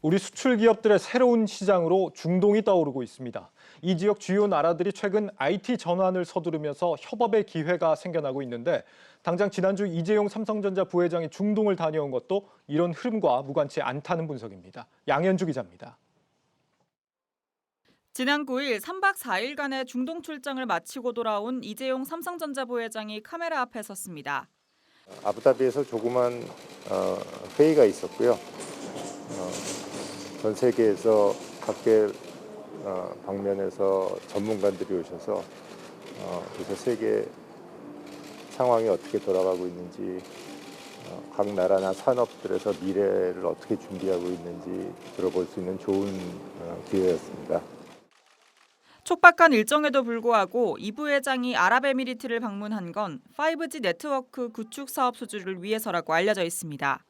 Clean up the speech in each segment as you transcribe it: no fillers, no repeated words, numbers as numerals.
우리 수출 기업들의 새로운 시장으로 중동이 떠오르고 있습니다. 이 지역 주요 나라들이 최근 IT 전환을 서두르면서 협업의 기회가 생겨나고 있는데 당장 지난주 이재용 삼성전자 부회장이 중동을 다녀온 것도 이런 흐름과 무관치 않다는 분석입니다. 양현주 기자입니다. 지난 9일 3박 4일간의 중동 출장을 마치고 돌아온 이재용 삼성전자 부회장이 카메라 앞에 섰습니다. 아부다비에서 조그만 회의가 있었고요. 전 세계에서 각계 방면에서 전문가들이 오셔서 그래서 세계 상황이 어떻게 돌아가고 있는지 각 나라나 산업들에서 미래를 어떻게 준비하고 있는지 들어볼 수 있는 좋은 기회였습니다. 촉박한 일정에도 불구하고 이 부회장이 아랍에미리트를 방문한 건 5G 네트워크 구축 사업 수주를 위해서라고 알려져 있습니다.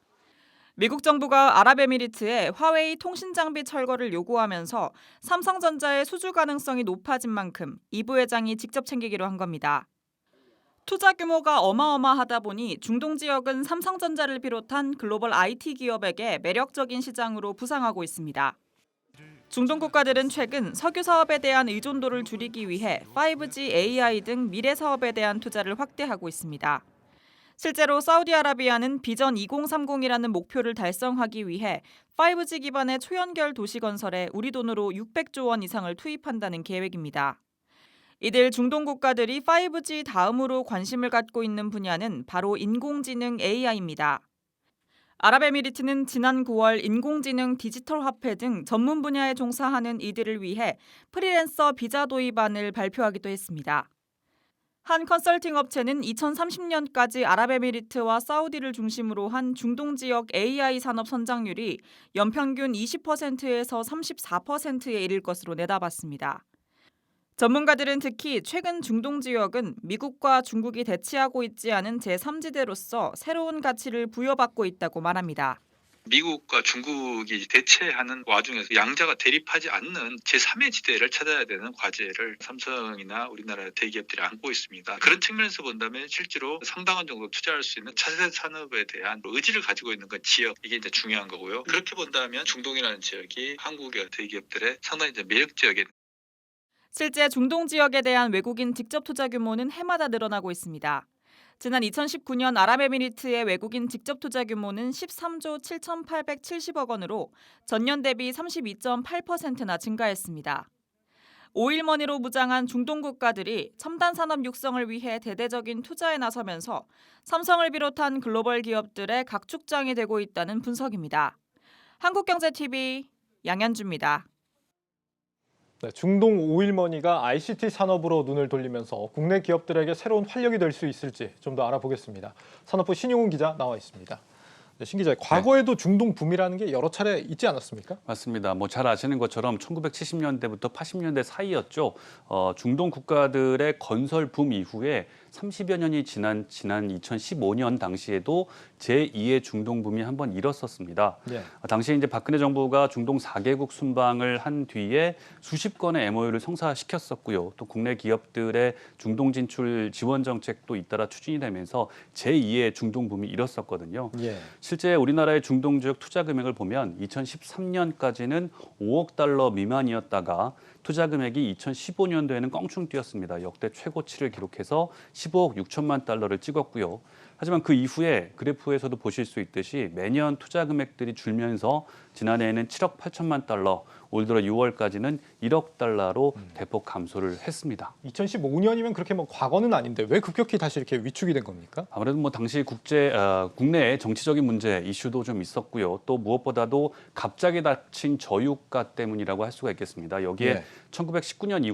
미국 정부가 아랍에미리트에 화웨이 통신 장비 철거를 요구하면서 삼성전자의 수주 가능성이 높아진 만큼 이 부회장이 직접 챙기기로 한 겁니다. 투자 규모가 어마어마하다 보니 중동 지역은 삼성전자를 비롯한 글로벌 IT 기업에게 매력적인 시장으로 부상하고 있습니다. 중동 국가들은 최근 석유 사업에 대한 의존도를 줄이기 위해 5G, AI 등 미래 사업에 대한 투자를 확대하고 있습니다. 실제로 사우디아라비아는 비전 2030이라는 목표를 달성하기 위해 5G 기반의 초연결 도시 건설에 우리 돈으로 600조 원 이상을 투입한다는 계획입니다. 이들 중동 국가들이 5G 다음으로 관심을 갖고 있는 분야는 바로 인공지능 AI입니다. 아랍에미리트는 지난 9월 인공지능 디지털 화폐 등 전문 분야에 종사하는 이들을 위해 프리랜서 비자 도입안을 발표하기도 했습니다. 한 컨설팅 업체는 2030년까지 아랍에미리트와 사우디를 중심으로 한 중동 지역 AI 산업 선장률이 연평균 20%에서 34%에 이를 것으로 내다봤습니다. 전문가들은 특히 최근 중동 지역은 미국과 중국이 대치하고 있지 않은 제3지대로서 새로운 가치를 부여받고 있다고 말합니다. 미국과 중국이 대체하는 와중에서 양자가 대립하지 않는 제3의 지대를 찾아야 되는 과제를 삼성이나 우리나라 대기업들이 안고 있습니다. 그런 측면에서 본다면 실제로 상당한 정도 투자할 수 있는 차세대 산업에 대한 의지를 가지고 있는 건 지역, 이게 이제 중요한 거고요. 그렇게 본다면 중동이라는 지역이 한국의 대기업들의 상당히 이제 매력 지역에 실제 중동 지역에 대한 외국인 직접 투자 규모는 해마다 늘어나고 있습니다. 지난 2019년 아랍에미리트의 외국인 직접 투자 규모는 13조 7,870억 원으로 전년 대비 32.8%나 증가했습니다. 오일머니로 무장한 중동 국가들이 첨단 산업 육성을 위해 대대적인 투자에 나서면서 삼성을 비롯한 글로벌 기업들의 각축장이 되고 있다는 분석입니다. 한국경제TV 양현주입니다. 네, 중동 오일머니가 ICT 산업으로 눈을 돌리면서 국내 기업들에게 새로운 활력이 될 수 있을지 좀 더 알아보겠습니다. 산업부 신용훈 기자 나와 있습니다. 네, 신 기자, 과거에도 중동 붐이라는 게 여러 차례 있지 않았습니까? 맞습니다. 잘 아시는 것처럼 1970년대부터 80년대 사이였죠. 중동 국가들의 건설 붐 이후에 30여 년이 지난 2015년 당시에도 제2의 중동 붐이 한번 일었었습니다. 예. 당시에 이제 박근혜 정부가 중동 4개국 순방을 한 뒤에 수십 건의 MOU를 성사시켰었고요. 또 국내 기업들의 중동 진출 지원 정책도 잇따라 추진이 되면서 제2의 중동 붐이 일었었거든요. 예. 실제 우리나라의 중동 지역 투자 금액을 보면 2013년까지는 5억 달러 미만이었다가 투자 금액이 2015년도에는 껑충 뛰었습니다. 역대 최고치를 기록해서 15억 6천만 달러를 찍었고요. 하지만 그 이후에 그래프에서도 보실 수 있듯이 매년 투자 금액들이 줄면서 지난해에는 7억 8천만 달러, 올 들어 6월까지는 1억 달러로 대폭 감소를 했습니다. 2015년이면 그렇게 과거는 아닌데 왜 급격히 다시 이렇게 위축이 된 겁니까? 아무래도 당시 국내 정치적인 문제 이슈도 좀 있었고요. 또 무엇보다도 갑자기 닥친 저유가 때문이라고 할 수가 있겠습니다. 여기에 네. 2019년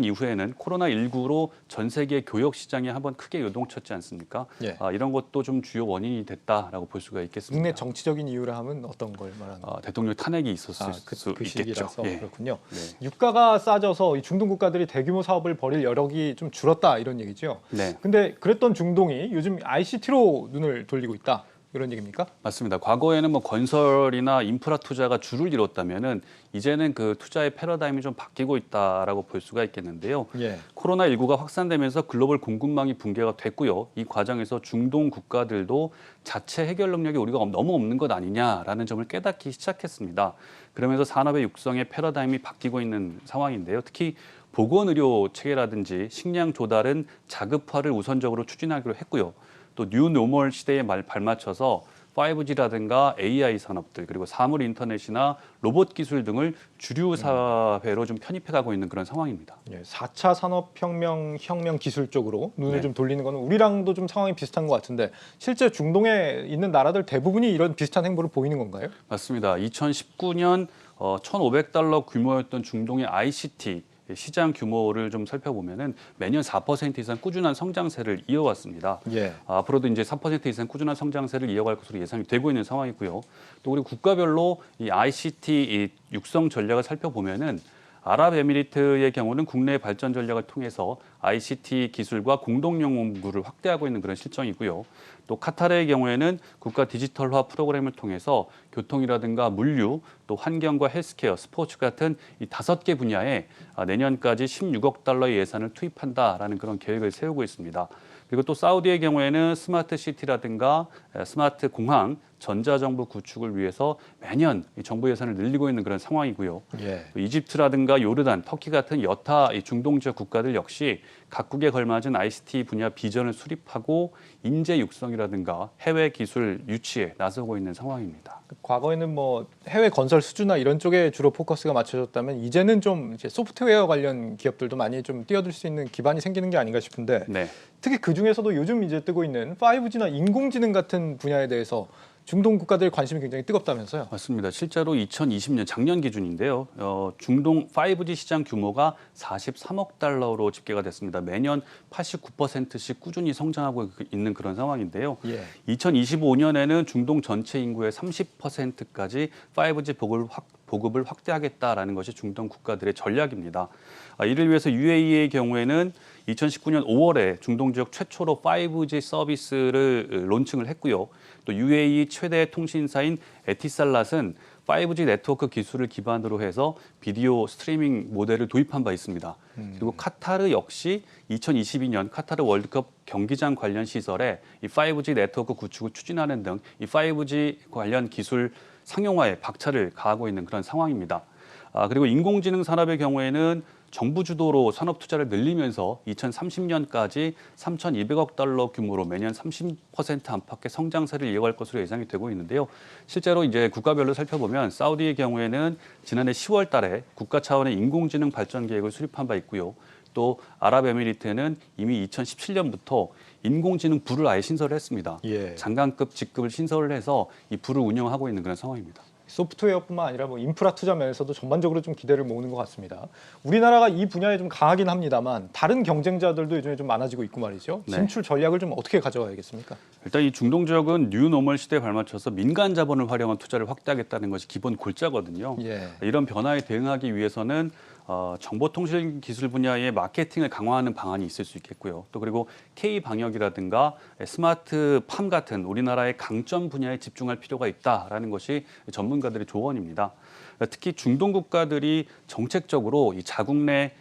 이후에는 코로나19로 전 세계 교역 시장이 한번 크게 요동쳤지 않습니까? 예. 이런 것도 좀 주요 원인이 됐다라고 볼 수가 있겠습니다. 국내 정치적인 이유라 하면 어떤 걸 말하는 거예요? 대통령 탄핵이 있었을 수 그 있겠죠. 시기라서 예. 그렇군요. 네. 유가가 싸져서 이 중동 국가들이 대규모 사업을 벌일 여력이 좀 줄었다 이런 얘기죠. 네. 근데 그랬던 중동이 요즘 ICT로 눈을 돌리고 있다. 이런 얘기입니까? 맞습니다. 과거에는 뭐 건설이나 인프라 투자가 주를 이뤘다면은 이제는 그 투자의 패러다임이 좀 바뀌고 있다라고 볼 수가 있겠는데요. 예. 코로나19가 확산되면서 글로벌 공급망이 붕괴가 됐고요. 이 과정에서 중동 국가들도 자체 해결 능력이 우리가 너무 없는 것 아니냐라는 점을 깨닫기 시작했습니다. 그러면서 산업의 육성의 패러다임이 바뀌고 있는 상황인데요. 특히 보건의료 체계라든지 식량 조달은 자급화를 우선적으로 추진하기로 했고요. 또 뉴노멀 시대에 발맞춰서 5G라든가 AI 산업들 그리고 사물 인터넷이나 로봇 기술 등을 주류 사회로 좀 편입해가고 있는 그런 상황입니다. 예, 4차 산업혁명 기술 쪽으로 눈을 네. 좀 돌리는 거는 우리랑도 좀 상황이 비슷한 것 같은데 실제 중동에 있는 나라들 대부분이 이런 비슷한 행보를 보이는 건가요? 맞습니다. 2019년 1,500달러 규모였던 중동의 ICT 시장 규모를 좀 살펴보면은 매년 4% 이상 꾸준한 성장세를 이어왔습니다. 예. 앞으로도 이제 3% 이상 꾸준한 성장세를 이어갈 것으로 예상이 되고 있는 상황이고요. 또 우리 국가별로 이 ICT 육성 전략을 살펴보면은 아랍에미리트의 경우는 국내 발전 전략을 통해서 ICT 기술과 공동 연구를 확대하고 있는 그런 실정이고요. 또 카타르의 경우에는 국가 디지털화 프로그램을 통해서 교통이라든가 물류, 또 환경과 헬스케어, 스포츠 같은 이 5개 분야에 내년까지 16억 달러의 예산을 투입한다라는 그런 계획을 세우고 있습니다. 그리고 또 사우디의 경우에는 스마트 시티라든가 스마트 공항, 전자정부 구축을 위해서 매년 정부 예산을 늘리고 있는 그런 상황이고요. 예. 또 이집트라든가 요르단, 터키 같은 여타 중동 지역 국가들 역시 각국에 걸맞은 ICT 분야 비전을 수립하고 인재 육성이라든가 해외 기술 유치에 나서고 있는 상황입니다. 과거에는 뭐 해외 건설 수주나 이런 쪽에 주로 포커스가 맞춰졌다면 이제는 좀 이제 소프트웨어 관련 기업들도 많이 좀 뛰어들 수 있는 기반이 생기는 게 아닌가 싶은데 네. 특히 그 중에서도 요즘 이제 뜨고 있는 5G나 인공지능 같은 분야에 대해서 중동 국가들의 관심이 굉장히 뜨겁다면서요? 맞습니다. 실제로 2020년 작년 기준인데요. 중동 5G 시장 규모가 43억 달러로 집계가 됐습니다. 매년 89%씩 꾸준히 성장하고 있는 그런 상황인데요. 예. 2025년에는 중동 전체 인구의 30%까지 5G 보급을 확대하겠다라는 것이 중동 국가들의 전략입니다. 이를 위해서 UAE의 경우에는 2019년 5월에 중동 지역 최초로 5G 서비스를 론칭을 했고요. 또 UAE 최대 통신사인 에티살랏은 5G 네트워크 기술을 기반으로 해서 비디오 스트리밍 모델을 도입한 바 있습니다. 그리고 카타르 역시 2022년 카타르 월드컵 경기장 관련 시설에 이 5G 네트워크 구축을 추진하는 등 이 5G 관련 기술 상용화에 박차를 가하고 있는 그런 상황입니다. 그리고 인공지능 산업의 경우에는 정부 주도로 산업 투자를 늘리면서 2030년까지 3,200억 달러 규모로 매년 30% 안팎의 성장세를 이어갈 것으로 예상이 되고 있는데요. 실제로 이제 국가별로 살펴보면 사우디의 경우에는 지난해 10월 달에 국가 차원의 인공지능 발전 계획을 수립한 바 있고요. 또 아랍에미리트는 이미 2017년부터 인공지능 부를 아예 신설을 했습니다. 예. 장관급 직급을 신설을 해서 이 부를 운영하고 있는 그런 상황입니다. 소프트웨어뿐만 아니라 뭐 인프라 투자 면에서도 전반적으로 좀 기대를 모으는 것 같습니다. 우리나라가 이 분야에 좀 강하긴 합니다만 다른 경쟁자들도 요즘에 좀 많아지고 있고 말이죠. 네. 진출 전략을 좀 어떻게 가져가야겠습니까? 일단 이 중동 지역은 뉴노멀 시대에 발맞춰서 민간 자본을 활용한 투자를 확대하겠다는 것이 기본 골자거든요. 예. 이런 변화에 대응하기 위해서는 정보통신 기술 분야의 마케팅을 강화하는 방안이 있을 수 있겠고요. 또 그리고 K-방역이라든가 스마트팜 같은 우리나라의 강점 분야에 집중할 필요가 있다라는 것이 전문가들의 조언입니다. 특히 중동 국가들이 정책적으로 이 자국 내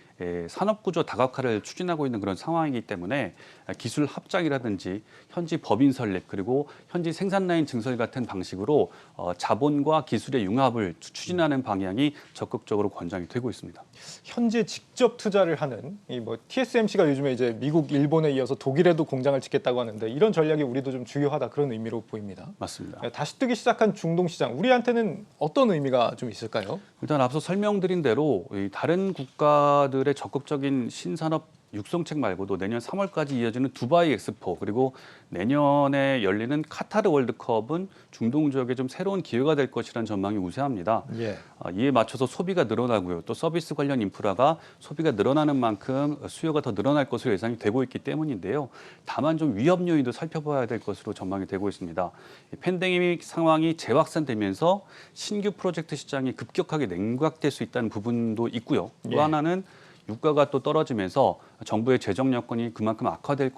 산업구조 다각화를 추진하고 있는 그런 상황이기 때문에 기술 합작이라든지 현지 법인 설립 그리고 현지 생산 라인 증설 같은 방식으로 자본과 기술의 융합을 추진하는 방향이 적극적으로 권장이 되고 있습니다. 현재 직접 투자를 하는 이 뭐 TSMC가 요즘에 이제 미국, 일본에 이어서 독일에도 공장을 짓겠다고 하는데 이런 전략이 우리도 좀 중요하다 그런 의미로 보입니다. 맞습니다. 다시 뜨기 시작한 중동 시장 우리한테는 어떤 의미가 좀 있을까요? 일단 앞서 설명드린 대로 이 다른 국가들의 적극적인 신산업 육성책 말고도 내년 3월까지 이어지는 두바이 엑스포 그리고 내년에 열리는 카타르 월드컵은 중동 지역에 좀 새로운 기회가 될 것이라는 전망이 우세합니다. 예. 이에 맞춰서 소비가 늘어나고요. 또 서비스 관련 인프라가 소비가 늘어나는 만큼 수요가 더 늘어날 것으로 예상이 되고 있기 때문인데요. 다만 좀 위험 요인도 살펴봐야 될 것으로 전망이 되고 있습니다. 팬데믹 상황이 재확산되면서 신규 프로젝트 시장이 급격하게 냉각될 수 있다는 부분도 있고요. 또 예. 하나는 유가가 또 떨어지면서 정부의 재정 여건이 그만큼 악화될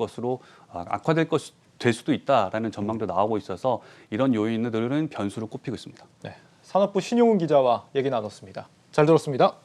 될 수도 있다라는 전망도 나오고 있어서 이런 요인들은 변수로 꼽히고 있습니다. 네, 산업부 신용훈 기자와 얘기 나눴습니다. 잘 들었습니다.